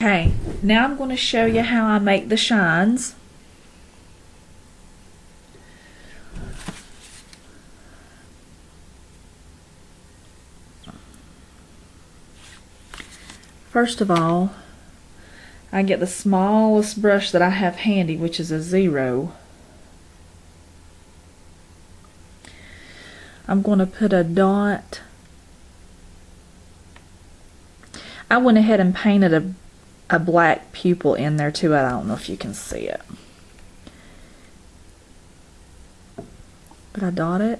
Okay, now I'm going to show you how I make the shines. First of all, I get the smallest brush that I have handy, which is a 0. I'm going to put a dot. I went ahead and painted a black pupil in there too. I don't know if you can see it. But I dot it.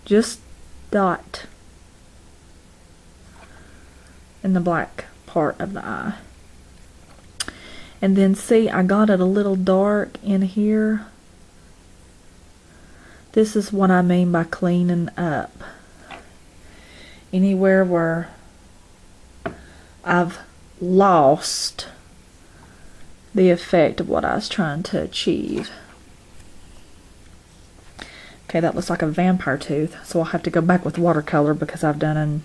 Just dot in the black part of the eye. And then see, I got it a little dark in here. This is what I mean by cleaning up. Anywhere where I've lost the effect of what I was trying to achieve. Okay, that looks like a vampire tooth, so I'll have to go back with watercolor because I've done and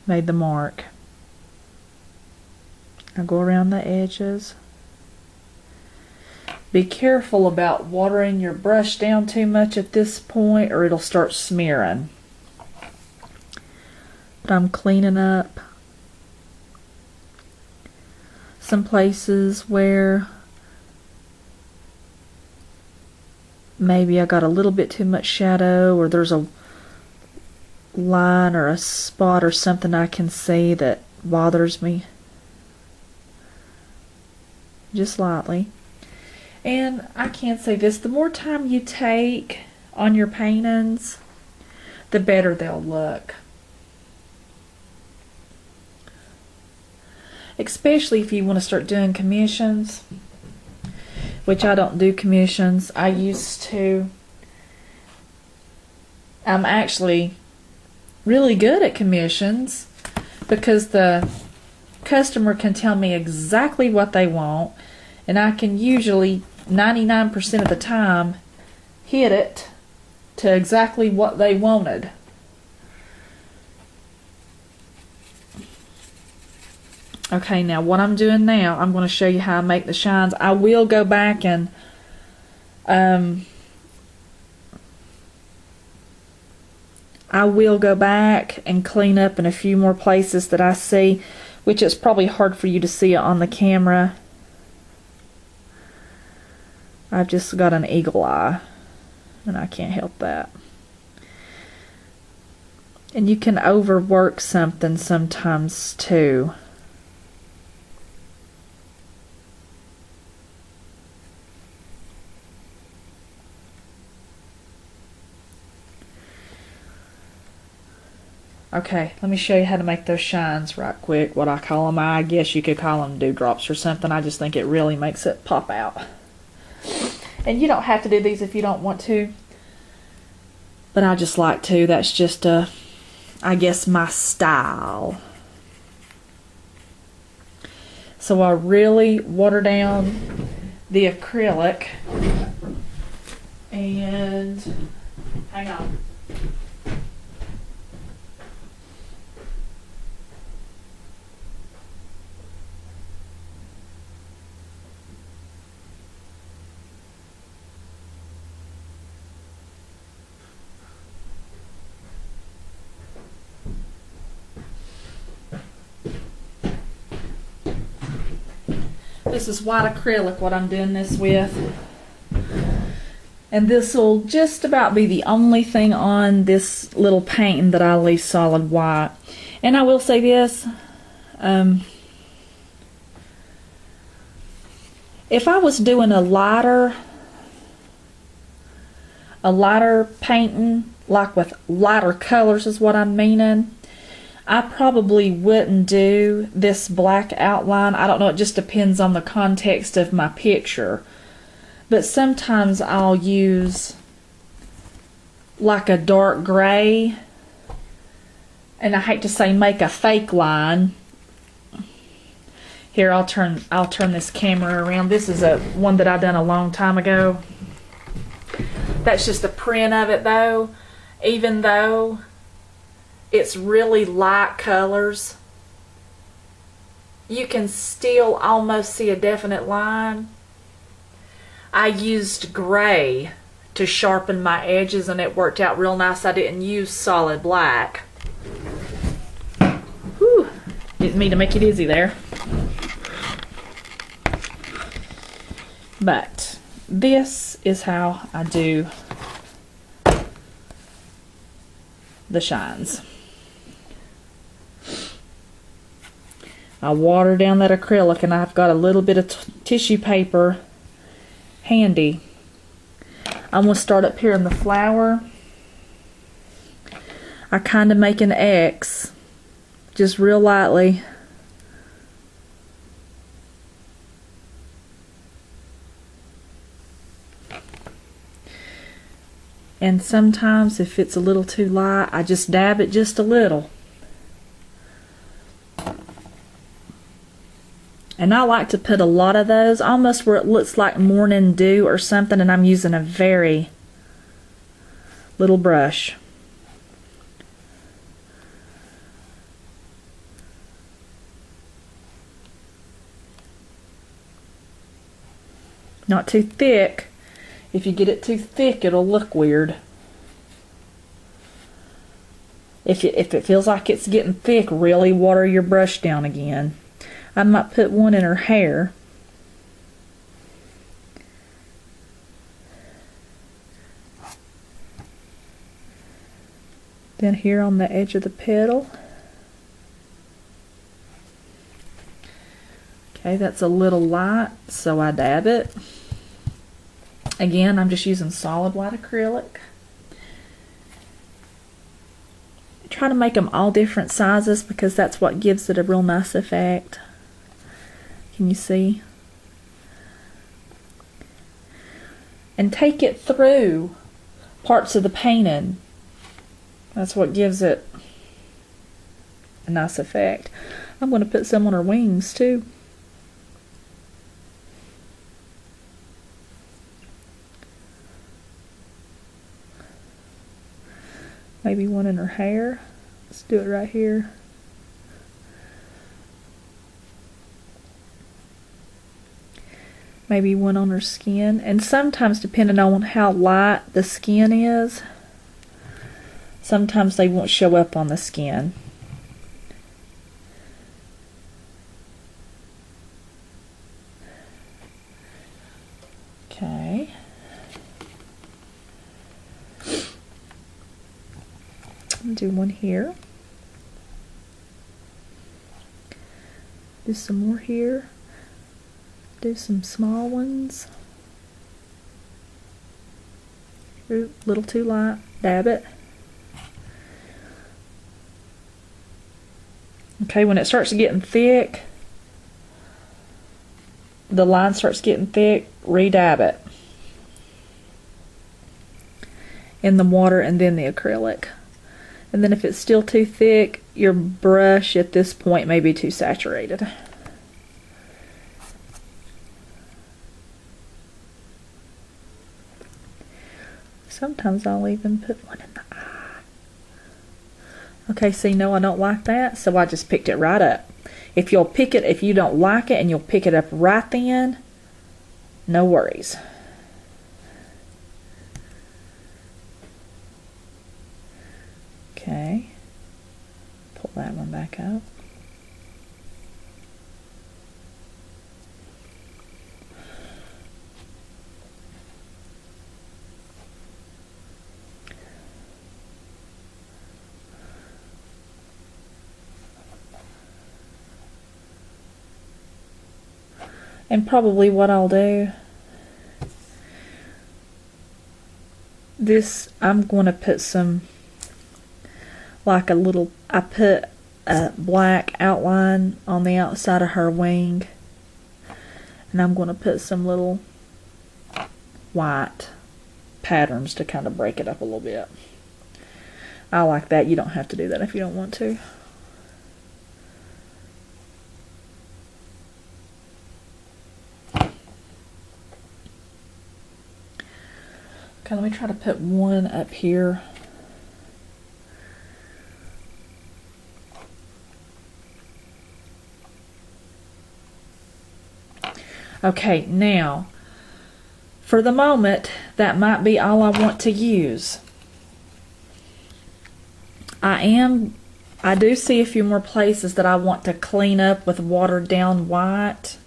made the mark. I'll go around the edges. Be careful about watering your brush down too much at this point or it'll start smearing. But I'm cleaning up some places where maybe I got a little bit too much shadow, or there's a line or a spot or something I can see that bothers me. Just lightly. And I can't say this, the more time you take on your paintings, the better they'll look. Especially if you want to start doing commissions, which I don't do commissions. I used to. I'm actually really good at commissions because the customer can tell me exactly what they want, and I can usually 99% of the time hit it to exactly what they wanted. Okay, now what I'm doing now, I'm going to show you how I make the shines. I will go back and clean up in a few more places that I see, which it's probably hard for you to see it on the camera. I've just got an eagle eye, and I can't help that. And you can overwork something sometimes too. Okay, let me show you how to make those shines right quick. What I call them, I guess you could call them dewdrops or something. I just think it really makes it pop out. And you don't have to do these if you don't want to, but I just like to. That's just I guess my style. So I really water down the acrylic, and hang on. This is white acrylic, what I'm doing this with. And this will just about be the only thing on this little painting that I leave solid white. And I will say this, if I was doing a lighter painting, like with lighter colors is what I'm meaning, I probably wouldn't do this black outline. I don't know, it just depends on the context of my picture. But sometimes I'll use like a dark gray, and I hate to say make a fake line. Here, I'll turn this camera around. This is one that I done a long time ago. That's just a print of it though. Even though it's really light colors, you can still almost see a definite line. I used gray to sharpen my edges and it worked out real nice. I didn't use solid black. Whew, didn't mean to make you dizzy there. But this is how I do the shines. I water down that acrylic, and I've got a little bit of tissue paper handy. I'm going to start up here in the flower. I kind of make an X, just real lightly. And sometimes if it's a little too light, I just dab it just a little. And I like to put a lot of those almost where it looks like morning dew or something, and I'm using a very little brush. Not too thick. If you get it too thick, it'll look weird. If it feels like it's getting thick, really water your brush down again. I might put one in her hair. Then here on the edge of the petal. Okay, that's a little light, so I dab it. Again, I'm just using solid white acrylic. I try to make them all different sizes because that's what gives it a real nice effect. Can you see? And take it through parts of the painting. That's what gives it a nice effect. I'm going to put some on her wings too. Maybe one in her hair. Let's do it right here. Maybe one on her skin. And sometimes, depending on how light the skin is, sometimes they won't show up on the skin. Okay. Do one here. Do some more here. Do some small ones. Ooh, a little too light. Dab it. Okay, when it starts getting thick, the line starts getting thick, re-dab it in the water and then the acrylic. And then if it's still too thick, your brush at this point may be too saturated. Sometimes I'll even put one in the eye. Okay, see, no, I don't like that, so I just picked it right up. If you'll pick it, if you don't like it and you'll pick it up right then, no worries. Okay, pull that one back up. And probably what I'll do, this, I'm going to put some, like a little, I put a black outline on the outside of her wing, and I'm going to put some little white patterns to kind of break it up a little bit. I like that. You don't have to do that if you don't want to. Okay, let me try to put one up here. Okay, now, for the moment, that might be all I want to use. I do see a few more places that I want to clean up with watered down white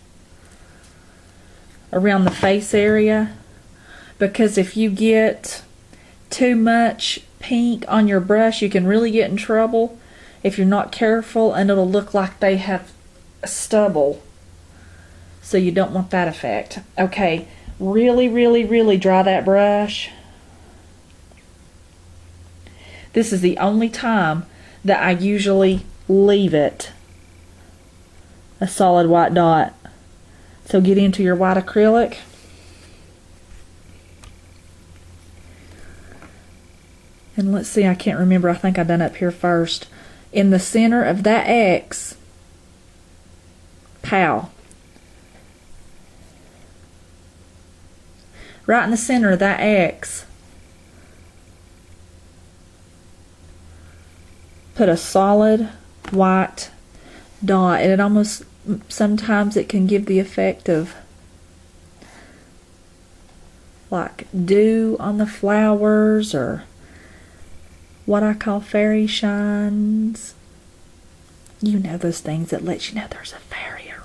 around the face area, because if you get too much pink on your brush, you can really get in trouble if you're not careful, and it'll look like they have stubble. So you don't want that effect. Okay, really, really, really dry that brush. This is the only time that I usually leave it a solid white dot. So get into your white acrylic. And let's see, I can't remember, I think I done up here first. In the center of that X, pow. Right in the center of that X, put a solid white dot, and it almost, sometimes it can give the effect of like dew on the flowers, or what I call fairy shines. You know, those things that let you know there's a fairy around.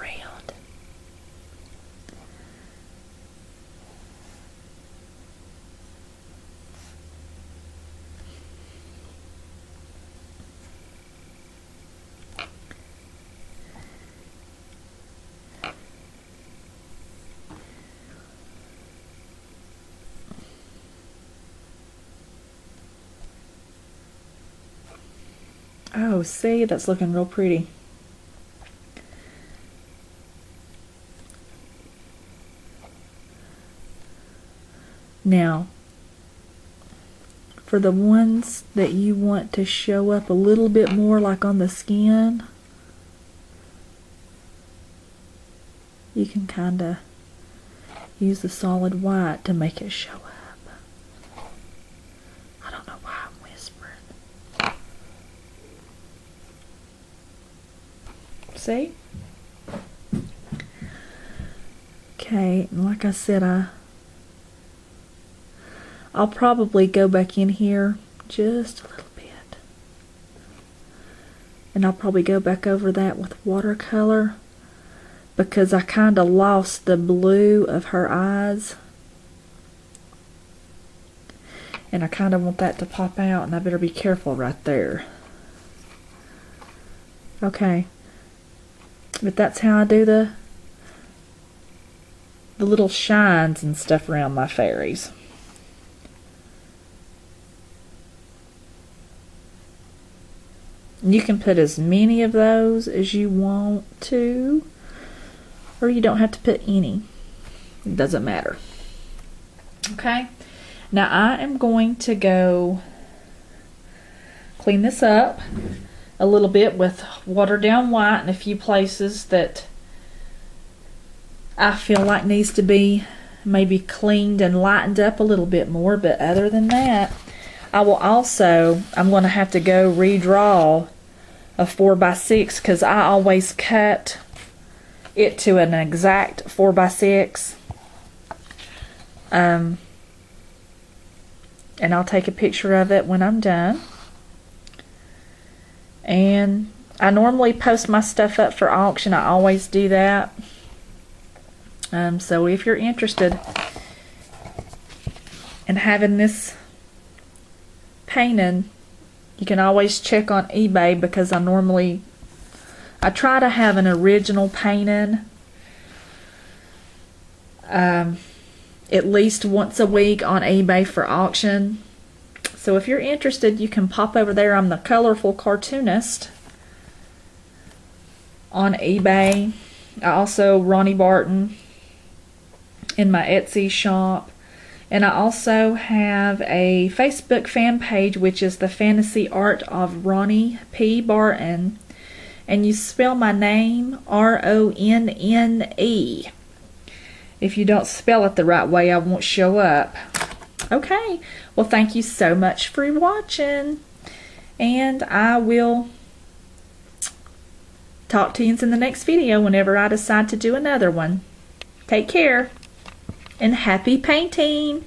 Oh, see, that's looking real pretty. Now, for the ones that you want to show up a little bit more, like on the skin, you can kind of use the solid white to make it show up. I don't know why I'm whispering. See? Okay, and like I said, I'll probably go back in here just a little bit. And I'll probably go back over that with watercolor, because I kind of lost the blue of her eyes. And I kind of want that to pop out, and I better be careful right there. Okay. But that's how I do the little shines and stuff around my fairies. You can put as many of those as you want to, or you don't have to put any. It doesn't matter. Okay, now I am going to go clean this up a little bit with watered down white in a few places that I feel like needs to be maybe cleaned and lightened up a little bit more. But other than that, I will also, I'm going to have to go redraw a 4x6, because I always cut it to an exact 4x6. And I'll take a picture of it when I'm done. And I normally post my stuff up for auction. I always do that. So if you're interested in having this painting, you can always check on eBay, because I try to have an original painting at least once a week on eBay for auction. So if you're interested, you can pop over there. I'm the Colorful Cartoonist on eBay. I also Ronne Barton in my Etsy shop. And I also have a Facebook fan page, which is the Fantasy Art of Ronne P. Barton. And you spell my name R-O-N-N-E. If you don't spell it the right way, I won't show up. Okay, well, thank you so much for watching, and I will talk to you in the next video whenever I decide to do another one. Take care and happy painting.